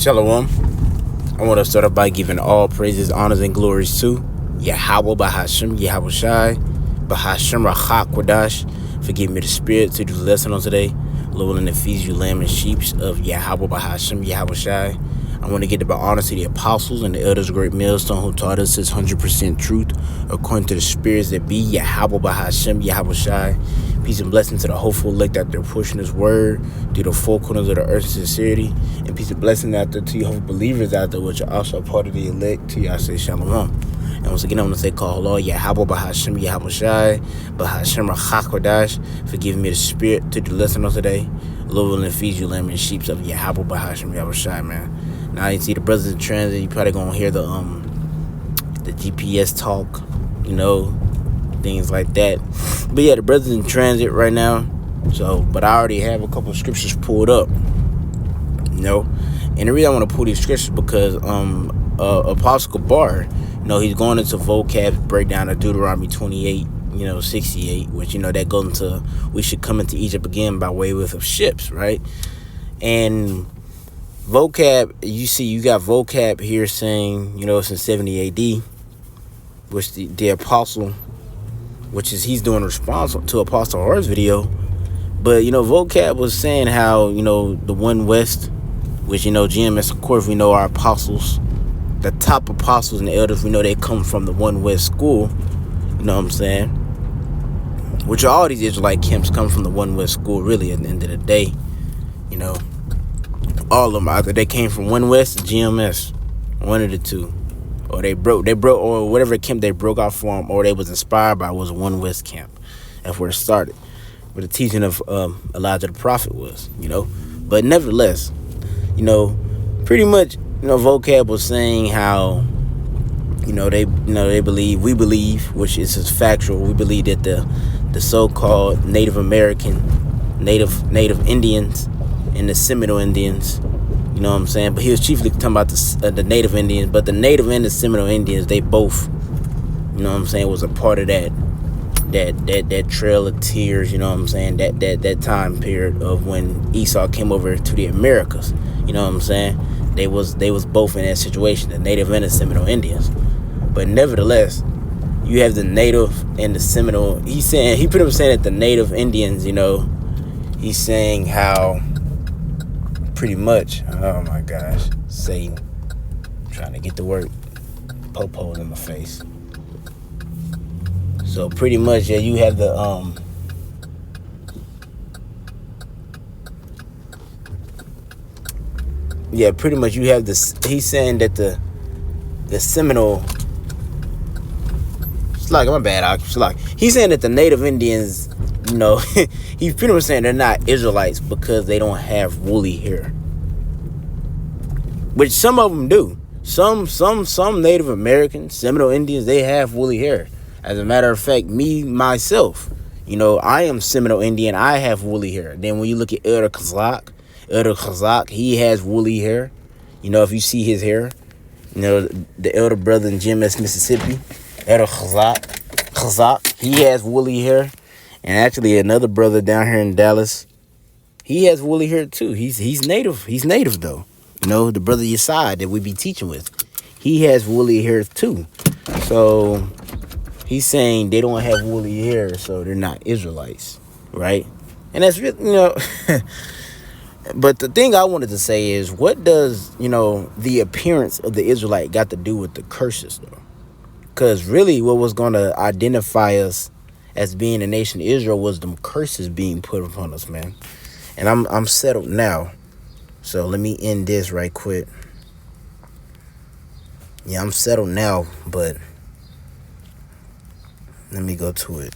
Shalom. I want to start off by giving all praises, honors, and glories to Yahweh Bahashim, Yahweh Shai, Bahashim Rachak Kwadash. Forgive me the spirit to do the lesson on today. Lord willing to feed you lamb and sheep of Yahweh Bahashim, Yahweh Shai. I want to give the honor to the apostles and the elders of great millstone who taught us his 100% truth according to the spirits that be Yahweh Bahashim, Yahweh Shai. Peace and blessing to the hopeful elect out there pushing his word through the four corners of the earth in sincerity. And peace and blessing out there to you believers out there, which are also part of the elect. To y'all say shalom. And once again, I want to say call Lord Yahweh Bahashim, Yahweh Shai, Bahashim Rachak Kwadash. Forgive me the spirit to do the lesson on today. Lord willing to feed you lamb and sheep of Yahweh Bahashim, Yahweh Shai, man. Now you see the brothers in transit, you probably gonna hear the GPS talk, things like that. But yeah, the brothers in transit right now. So, but I already have a couple of scriptures pulled up. And the reason I want to pull these scriptures because Apostle Bar, he's going into vocab breakdown of Deuteronomy 28, 68, which that goes into we should come into Egypt again by way of ships, right? And vocab, you got vocab here saying, it's in 70 AD, which the apostle, which is he's doing response to Apostle R's video. But, vocab was saying how, the One West, which, GMS, of course, we know our apostles, the top apostles and the elders, we know they come from the One West school, you know what I'm saying? Which all these Israelite camps come from the One West school, really, at the end of the day, all of them, either they came from One West or GMS, one of the two, or they broke, or whatever camp they broke out from, or they was inspired by was One West camp. That's where it started, where the teaching of Elijah the prophet was, But nevertheless, pretty much, vocab was saying how, they believe, we believe, which is factual. We believe that the so-called Native American, Native Indians, and the Seminole Indians, you know what I'm saying? But he was chiefly talking about the Native Indians. But the Native and the Seminole Indians, they both, was a part of that trail of tears, that time period of when Esau came over to the Americas, They was both in that situation, the Native and the Seminole Indians. But nevertheless, you have the Native and the Seminole. He pretty much saying that the Native Indians, he's saying how pretty much, oh my gosh, Satan trying to get to work, po-po's in my face. So pretty much, yeah, you have the pretty much you have this. He's saying that the Seminole. It's like, my bad. He's saying that the Native Indians, he's pretty much saying they're not Israelites because they don't have woolly hair, which some of them do. Some Native Americans, Seminole Indians, they have woolly hair. As a matter of fact, me myself, I am Seminole Indian. I have woolly hair. Then when you look at Elder Khazak, he has woolly hair. If you see his hair, the elder brother in GMS, Mississippi, Elder Khazak, he has woolly hair. And actually another brother down here in Dallas, he has woolly hair too. He's native. He's native though. The brother Yesai that we be teaching with, he has woolly hair too. So he's saying they don't have woolly hair, so they're not Israelites, right? And that's really, But the thing I wanted to say is, what does, the appearance of the Israelite got to do with the curses, though? Because really what was going to identify us as being a nation of Israel was them curses being put upon us, man. And I'm settled now. So let me end this right quick. Yeah, I'm settled now, but let me go to it.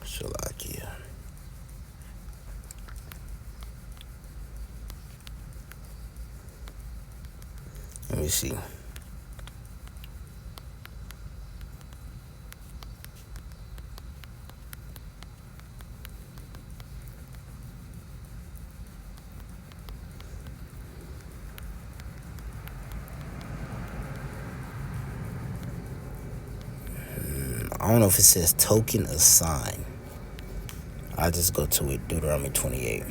Shalakia. Let me see. I don't know if it says token or sign. I'll just go to it. Deuteronomy 28.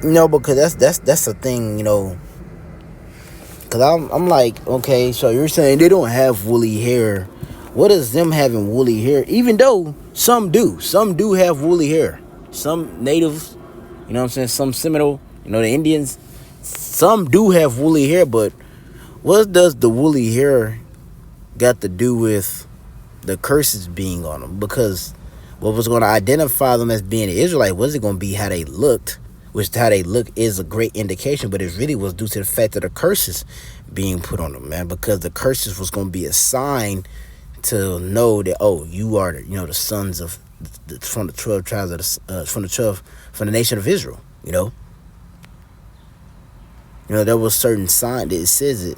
Because that's the thing, Because I'm like, okay, so you're saying they don't have woolly hair. What is them having woolly hair? Even though some do. Some do have woolly hair. Some natives, some Seminole, the Indians, some do have woolly hair, but what does the woolly hair got to do with the curses being on them? Because what was going to identify them as being an Israelite wasn't going to be how they looked, which how they look is a great indication, but it really was due to the fact that the curses being put on them, man, because the curses was going to be a sign to know that, oh, you are the sons of from the 12 tribes of from the nation of Israel. There was certain sign that it says it.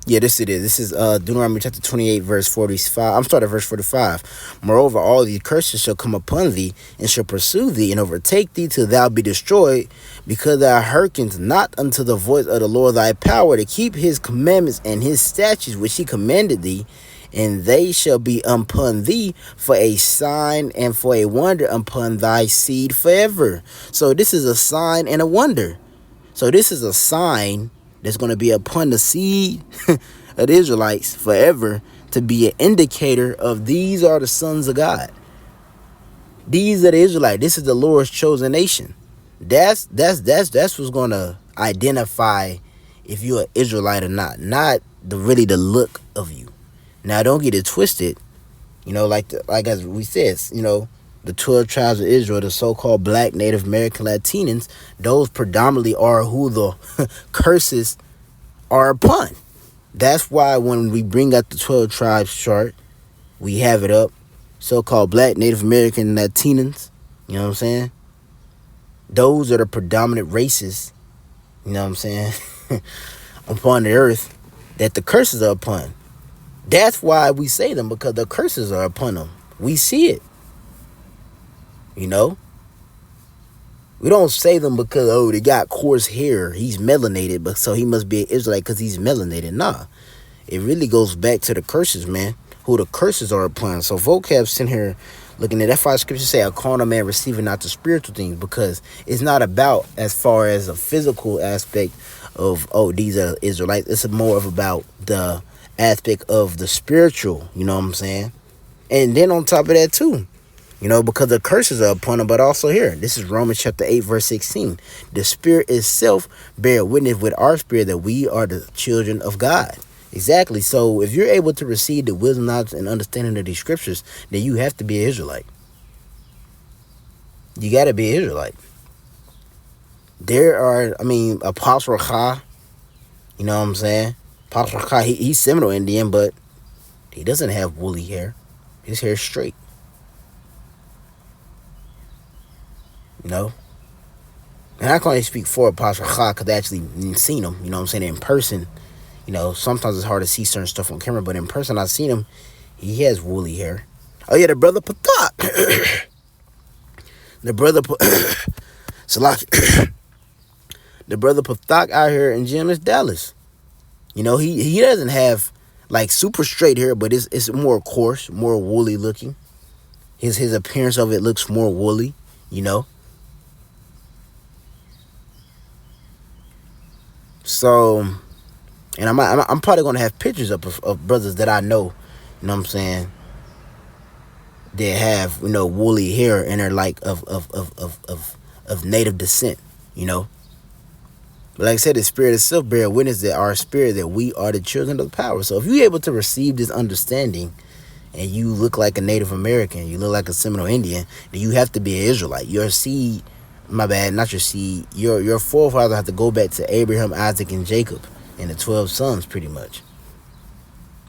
Yeah, this it is. This is Deuteronomy chapter 28, verse 45. I'm starting at verse 45. Moreover, all these curses shall come upon thee, and shall pursue thee, and overtake thee till thou be destroyed, because thou hearkenest not unto the voice of the Lord thy power, to keep his commandments and his statutes which he commanded thee. And they shall be upon thee for a sign and for a wonder upon thy seed forever. So this is a sign and a wonder. So this is a sign that's going to be upon the seed of the Israelites forever, to be an indicator of these are the sons of God. These are the Israelites. This is the Lord's chosen nation. That's what's going to identify if you're an Israelite or not the the look of you. Now, don't get it twisted. Like as we said, the 12 tribes of Israel, the so-called black, Native American, Latinos, those predominantly are who the curses are upon. That's why when we bring out the 12 tribes chart, we have it up. So-called black, Native American, Latinos, you know what I'm saying? Those are the predominant races, you know what I'm saying, upon the earth that the curses are upon. That's why we say them, because the curses are upon them. We see it. We don't say them because, oh, they got coarse hair, he's melanated, but so he must be an Israelite because he's melanated. Nah, it really goes back to the curses, man, who the curses are upon. So vocab sitting here looking at that, why scripture say a carnal man receiving not the spiritual things, because it's not about as far as a physical aspect of, oh, these are Israelites. It's more of about the aspect of the spiritual, you know what I'm saying? And then on top of that too, because the curses are upon them, but also here, this is Romans chapter 8, verse 16. The Spirit itself bear witness with our spirit that we are the children of God. Exactly. So if you're able to receive the wisdom, knowledge, and understanding of these scriptures, then you have to be an Israelite. You got to be an Israelite. There are, Apostle Rakha, you know what I'm saying? Apostle Rakha, he's Seminole Indian, but he doesn't have woolly hair. His hair's straight. And I can only speak for Apostle Rakha because I actually seen him, in person. Sometimes it's hard to see certain stuff on camera, but in person I've seen him. He has woolly hair. Oh yeah, the brother Patak. The brother Salaki. The brother Patak out here in GMS Dallas. He doesn't have like super straight hair, but it's more coarse, more woolly looking. His appearance of it looks more woolly, So, and I'm probably gonna have pictures up of brothers that I know, you know what I'm saying, that have woolly hair and are like of native descent, But like I said, the Spirit itself bear witness that our spirit that we are the children of the power. So if you're able to receive this understanding, and you look like a Native American, you look like a Seminole Indian, then you have to be an Israelite. Your seed. My bad, not your seed. Your forefathers have to go back to Abraham, Isaac, and Jacob, and the 12 sons, pretty much.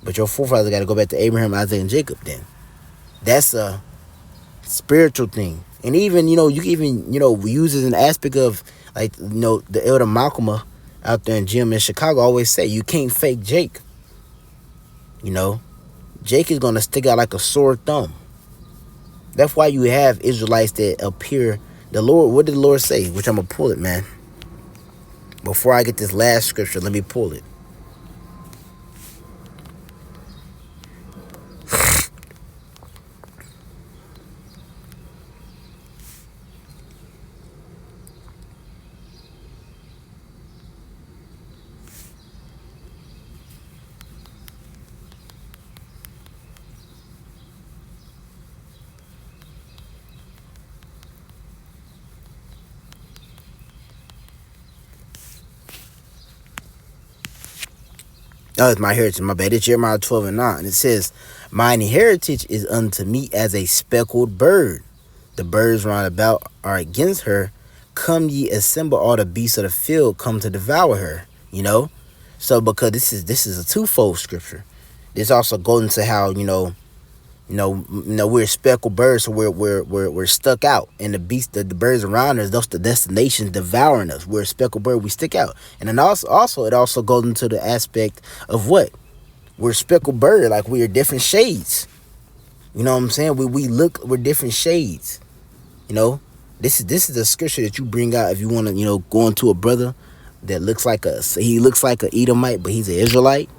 But your forefathers got to go back to Abraham, Isaac, and Jacob. Then that's a spiritual thing, and even you can even use it as an aspect of like the elder Malcolm out there in Jim in Chicago always say you can't fake Jake. Jake is gonna stick out like a sore thumb. That's why you have Israelites that appear What did the Lord say? Which I'm going to pull it, man. Before I get this last scripture, let me pull it. Oh, it's my heritage. My bad. It's Jeremiah 12:9. It says, mine heritage is unto me as a speckled bird. The birds round about are against her. Come ye assemble all the beasts of the field, come to devour her. So because this is a twofold scripture. This also goes into how we're speckled birds, so we're stuck out, and the beast, the birds around us, those the destinations devouring us. We're a speckled bird, we stick out, and then also it also goes into the aspect of what we're speckled bird, like we are different shades. You know what I'm saying? We're different shades. This is a scripture that you bring out if you want to go into a brother that looks like a Edomite, but he's an Israelite.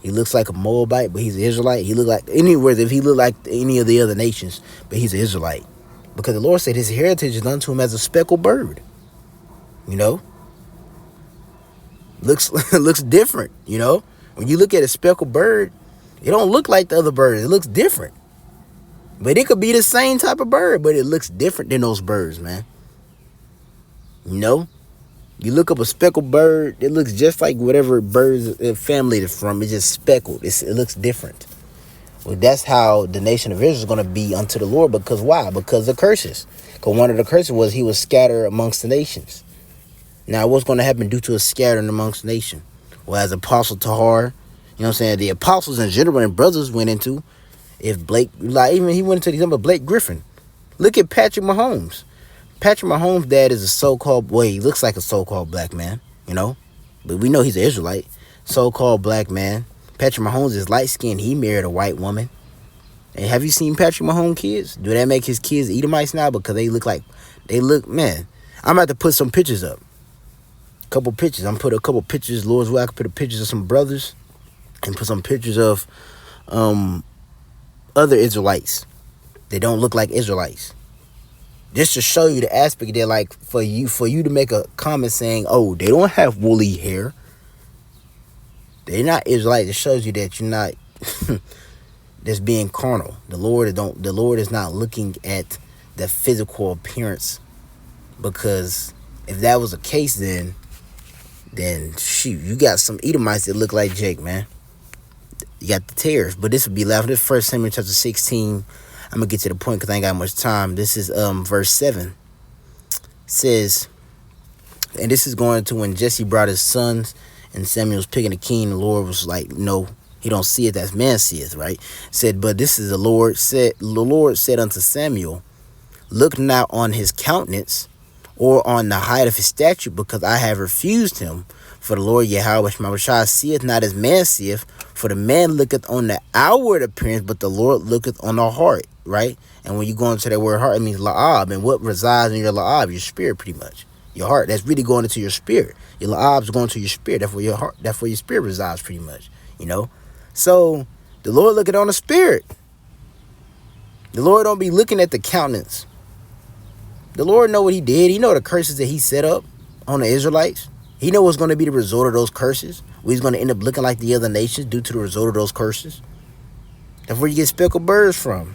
He looks like a Moabite, but he's an Israelite. He look like if he looked like any of the other nations, but he's an Israelite. Because the Lord said his heritage is unto him as a speckled bird. Looks different, When you look at a speckled bird, it don't look like the other birds. It looks different. But it could be the same type of bird, but it looks different than those birds, man. You look up a speckled bird, it looks just like whatever bird's family it's from. It's just speckled. It looks different. Well, that's how the nation of Israel is going to be unto the Lord. Because why? Because of curses. Because one of the curses was he was scattered amongst the nations. Now, what's going to happen due to his scattering amongst the nation? Well, as Apostle Tahar, the apostles in general and brothers went into, if Blake, even he went into the example of Blake Griffin. Look at Patrick Mahomes. Patrick Mahomes' dad is a so-called, he looks like a so-called black man, but we know he's an Israelite, so-called black man. Patrick Mahomes is light-skinned. He married a white woman. And have you seen Patrick Mahomes' kids? Do that make his kids Edomites now? Because man, I'm about to put some pictures up. A couple pictures. I'm put a couple pictures, Lord's will. I could put pictures of some brothers and put some pictures of other Israelites. They don't look like Israelites. Just to show you the aspect that, like, for you to make a comment saying, oh, they don't have woolly hair, they're not Israelites. It shows you that you're not just being carnal. The Lord is not looking at the physical appearance, because if that was the case, then shoot, you got some Edomites that look like Jake, man. You got the tares, but this would be left. This 1 Samuel chapter 16. I'm going to get to the point because I ain't got much time. This is verse 7. It says, and this is going to when Jesse brought his sons and Samuel was picking the king. The Lord was like, no, he don't see it as man seeth, right? Said, but this is the Lord said unto Samuel, look not on his countenance or on the height of his stature, because I have refused him. For the Lord Yahweh Shemashah seeth not as man seeth, for the man looketh on the outward appearance, but the Lord looketh on the heart, right? And when you go into that word heart, it means la'ab, and what resides in your la'ab? Your spirit, pretty much. Your heart, that's really going into your spirit. Your la'ab is going to your spirit. That's where your heart, that's where your spirit resides, pretty much, So the Lord looketh on the spirit. The Lord don't be looking at the countenance. The Lord know what he did. He know the curses that he set up on the Israelites. He know what's going to be the result of those curses. He's going to end up looking like the other nations due to the result of those curses. That's where you get speckled birds from.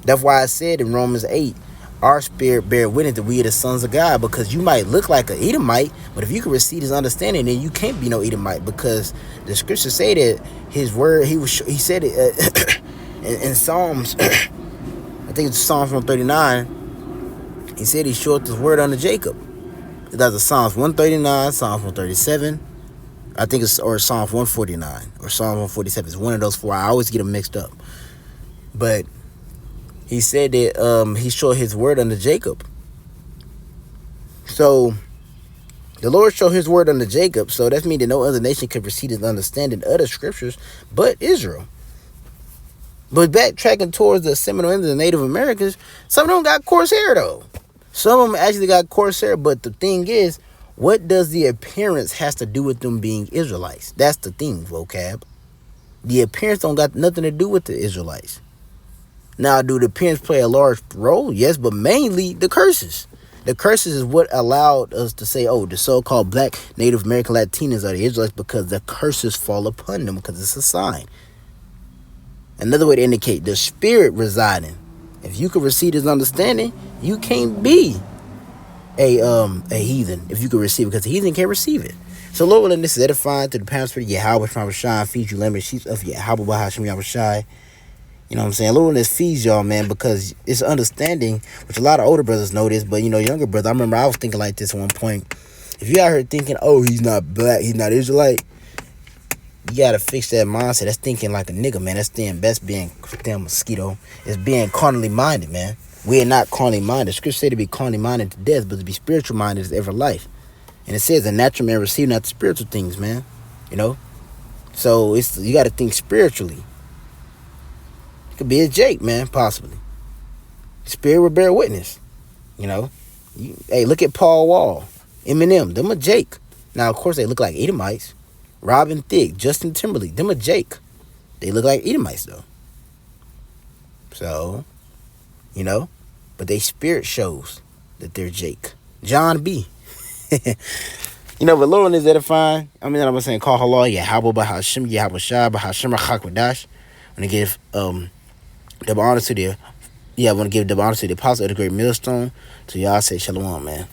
That's why I said in Romans 8, our spirit bear witness that we are the sons of God, because you might look like an Edomite, but if you can receive his understanding, then you can't be no Edomite, because the scriptures say that his word, he said it in Psalms, I think it's Psalms 139, he said he showed his word unto Jacob. That's a Psalms 139, Psalms 137. I think it's, or Psalms 149 or Psalms 147. It's one of those four. I always get them mixed up. But he said that he showed his word unto Jacob. So the Lord showed his word unto Jacob. So that means that no other nation could receive his understanding of the scriptures but Israel. But backtracking towards the Seminole Indians, the Native Americans, some of them got coarse hair though. Some of them actually got Corsair, but the thing is, what does the appearance has to do with them being Israelites? That's the thing, vocab. The appearance don't got nothing to do with the Israelites. Now, do the appearance play a large role? Yes, but mainly the curses. The curses is what allowed us to say, oh, the so-called black Native American Latinos are the Israelites, because the curses fall upon them, because it's a sign. Another way to indicate the spirit residing. If you can receive this understanding, you can't be a heathen if you can receive it, because the heathen can't receive it. So Lord willing, this is edifying to the parents for Yahweh Shai, feed you lemon sheep of Yahweh Bahashim Yahweh Shai. You know what I'm saying? Lord willing, this feeds y'all, man, because it's understanding, which a lot of older brothers know this, but younger brother, I remember I was thinking like this at one point. If you out here thinking, oh, he's not black, he's not Israelite, you gotta fix that mindset. That's thinking like a nigga, man. That's being damn mosquito. It's being carnally minded, man. We are not carnally minded. Scripture say to be carnally minded to death, but to be spiritual minded is ever life. And it says the natural man receive not the spiritual things, man. So you gotta think spiritually. It could be a Jake, man, possibly. Spirit will bear witness. Hey, look at Paul Wall, Eminem, them a Jake. Now, of course, they look like Edomites. Robin Thicke, Justin Timberlake, them a Jake. They look like Edomites, though. So, but they spirit shows that they're Jake. John B. But Lord is edifying. I'm saying, call halal, Yahweh Bahashim, Yahweh Shai, Bahashim Rachakwadash. I'm going to give double honor to the apostle of the great millstone. To y'all say shalom, man.